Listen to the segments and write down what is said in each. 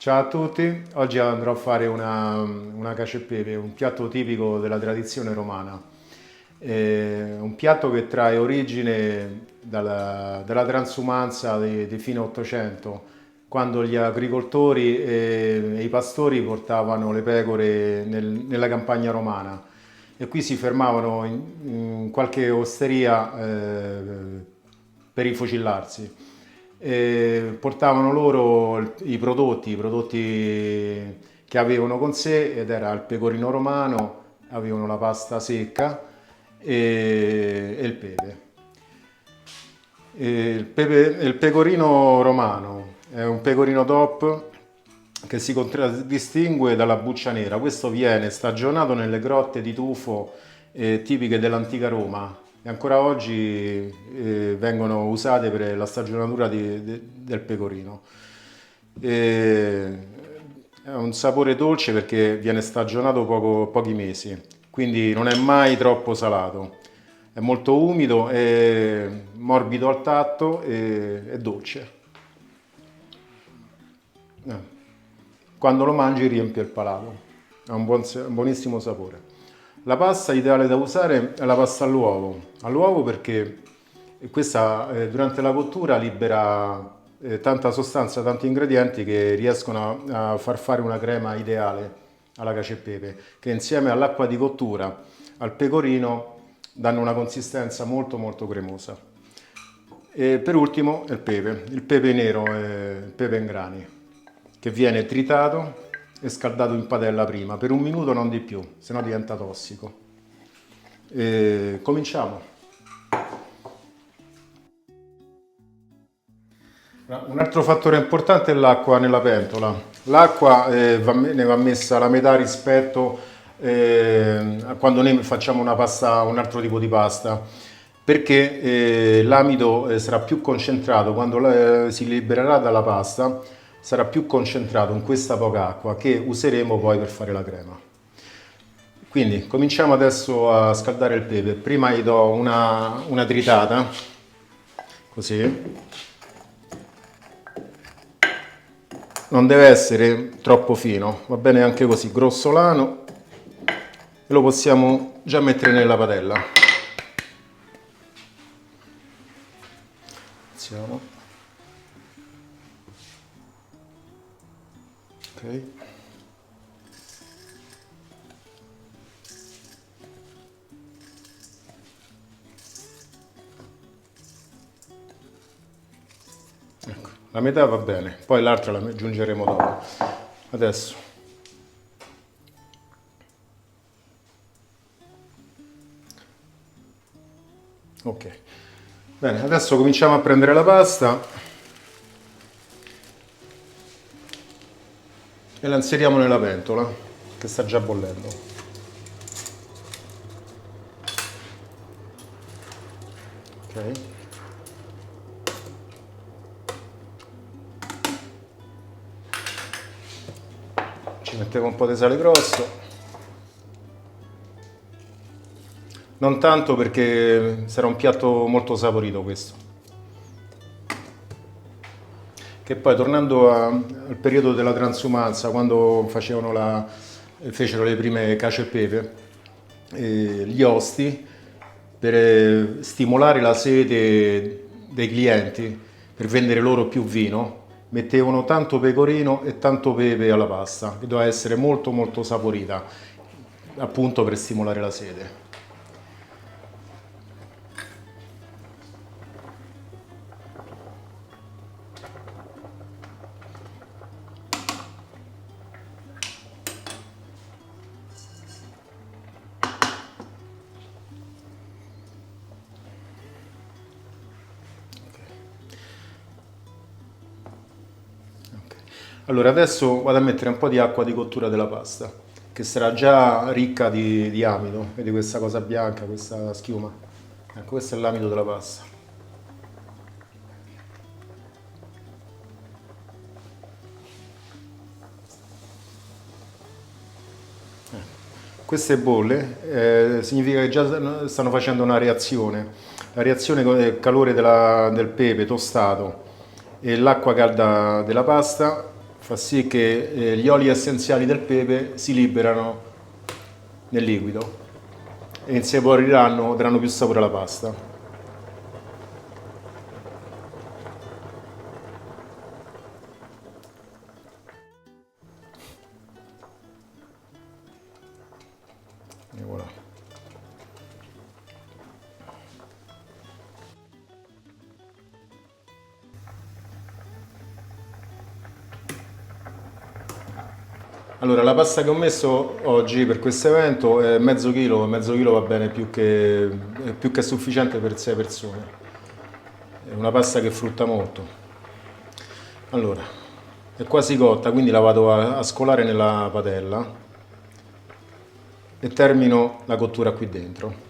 Ciao a tutti, oggi andrò a fare una cacio e pepe, un piatto tipico della tradizione romana. Un piatto che trae origine dalla transumanza di fine 800, quando gli agricoltori e i pastori portavano le pecore nella campagna romana e qui si fermavano in qualche osteria per rifocillarsi. Portavano loro i prodotti che avevano con sé ed era il pecorino romano, avevano la pasta secca e il pepe. Il pecorino romano è un pecorino DOP che si contraddistingue dalla buccia nera. Questo viene stagionato nelle grotte di tufo tipiche dell'antica Roma e ancora oggi vengono usate per la stagionatura del pecorino. È un sapore dolce perché viene stagionato pochi mesi, quindi non è mai troppo salato. È molto umido, è morbido al tatto e è dolce. Quando lo mangi riempie il palato, ha un buonissimo sapore. La pasta ideale da usare è la pasta all'uovo perché questa durante la cottura libera tanta sostanza, tanti ingredienti che riescono a far fare una crema ideale alla cacio e pepe, che insieme all'acqua di cottura, al pecorino, danno una consistenza molto molto cremosa. E per ultimo il pepe nero, il pepe in grani, che viene tritato e scaldato in padella prima, per un minuto non di più, sennò diventa tossico. Cominciamo. Un altro fattore importante è l'acqua nella pentola. L'acqua ne va messa la metà rispetto a quando noi facciamo una pasta, un altro tipo di pasta, perché l'amido sarà più concentrato, quando si libererà dalla pasta, sarà più concentrato in questa poca acqua che useremo poi per fare la crema. Quindi cominciamo adesso a scaldare il pepe. Prima gli do una tritata, così. Non deve essere troppo fino, va bene anche così, grossolano, e lo possiamo già mettere nella padella. Iniziamo. Ok. Ecco, la metà va bene, poi l'altra la aggiungeremo dopo. Adesso ok, bene, adesso cominciamo a prendere la pasta e la inseriamo nella pentola che sta già bollendo. Ok. Ci mettiamo un po' di sale grosso, non tanto perché sarà un piatto molto saporito questo. Che poi tornando al periodo della transumanza, quando fecero le prime cacio e pepe, gli osti, per stimolare la sete dei clienti, per vendere loro più vino, mettevano tanto pecorino e tanto pepe alla pasta, che doveva essere molto molto saporita, appunto per stimolare la sete. Allora adesso vado a mettere un po' di acqua di cottura della pasta, che sarà già ricca di amido. Vedi questa cosa bianca, questa schiuma? Ecco, questo è l'amido della pasta. Queste bolle significa che già stanno facendo una reazione. La reazione con il calore del pepe tostato e l'acqua calda della pasta fa sì che gli oli essenziali del pepe si liberano nel liquido e insaporiranno, daranno più sapore alla pasta. E voilà. Allora, la pasta che ho messo oggi per questo evento è mezzo chilo va bene è più che sufficiente per 6 persone. È una pasta che frutta molto. Allora, è quasi cotta, quindi la vado a scolare nella padella e termino la cottura qui dentro.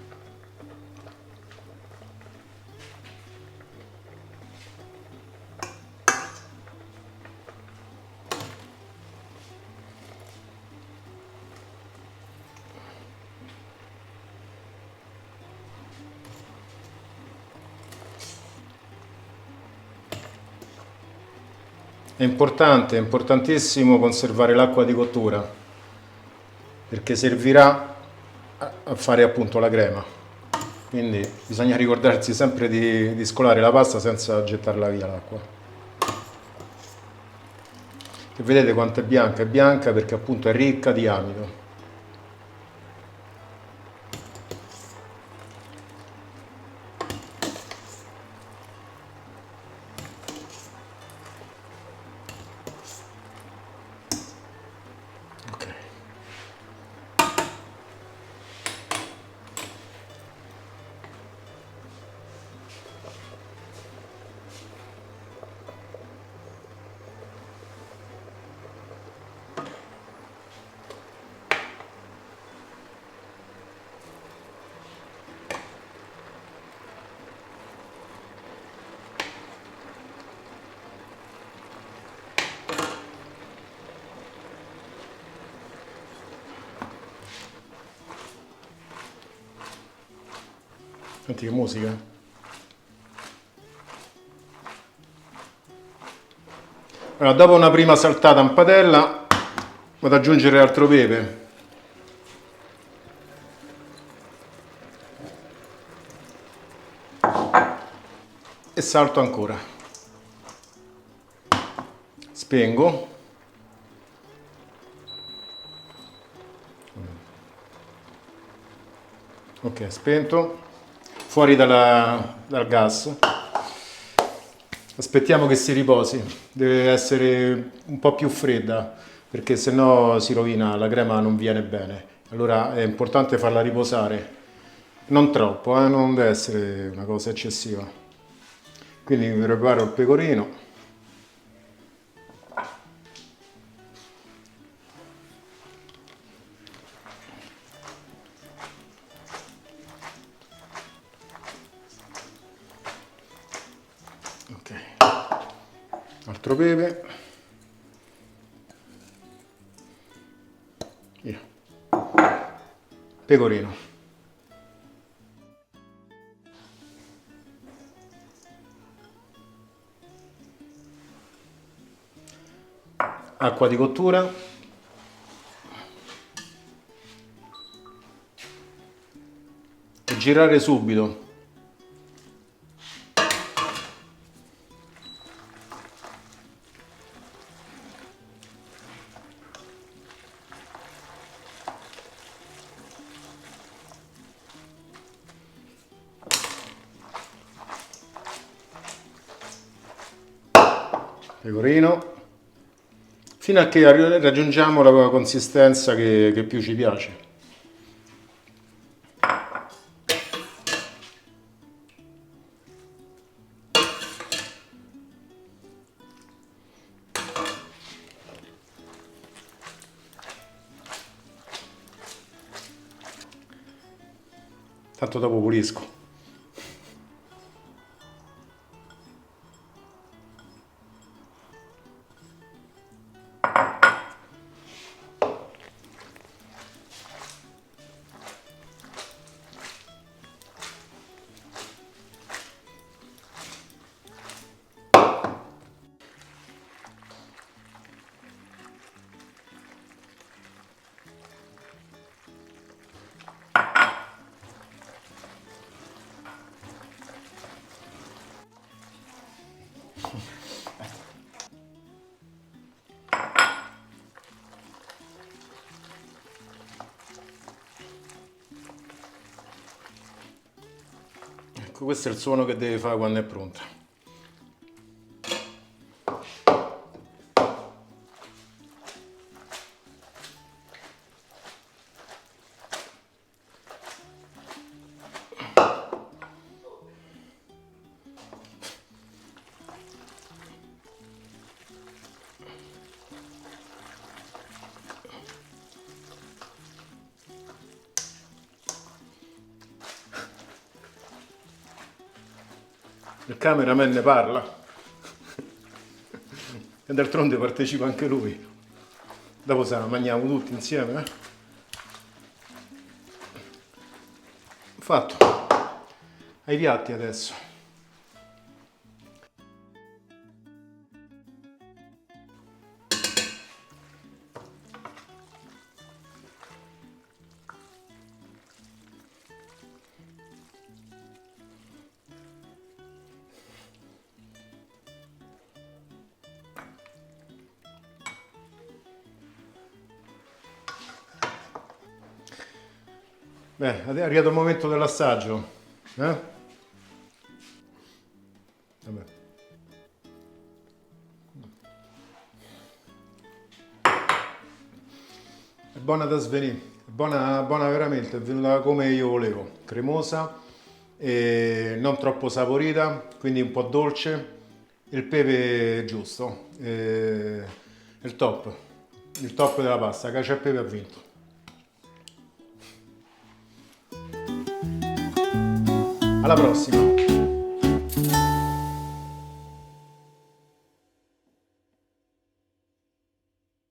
È importantissimo conservare l'acqua di cottura perché servirà a fare appunto la crema. Quindi bisogna ricordarsi sempre di scolare la pasta senza gettarla via l'acqua. E vedete quanto è bianca perché appunto è ricca di amido. Ok. Senti che musica? Allora, dopo una prima saltata in padella, vado ad aggiungere altro pepe. E salto ancora. Spengo. Ok, spento. Fuori dal gas. Aspettiamo che si riposi. Deve essere un po' più fredda perché sennò si rovina, la crema non viene bene. Allora è importante farla riposare. Non troppo, non deve essere una cosa eccessiva. Quindi mi preparo il pecorino. Ok, altro pepe. Via. Pecorino. Acqua di cottura. E girare subito. Pecorino, fino a che raggiungiamo la consistenza che più ci piace. tanto dopo pulisco. Ecco, questo è il suono che deve fare quando è pronta. Il cameraman ne parla e d'altronde partecipa anche lui. Dopo se la mangiamo tutti insieme. Fatto. Ai piatti adesso. Beh, è arrivato il momento dell'assaggio. Vabbè. È buona da svenire, è buona, buona veramente, è venuta come io volevo, cremosa, e non troppo saporita, quindi un po' dolce, il pepe giusto, il top della pasta, cacio e pepe ha vinto. Alla prossima!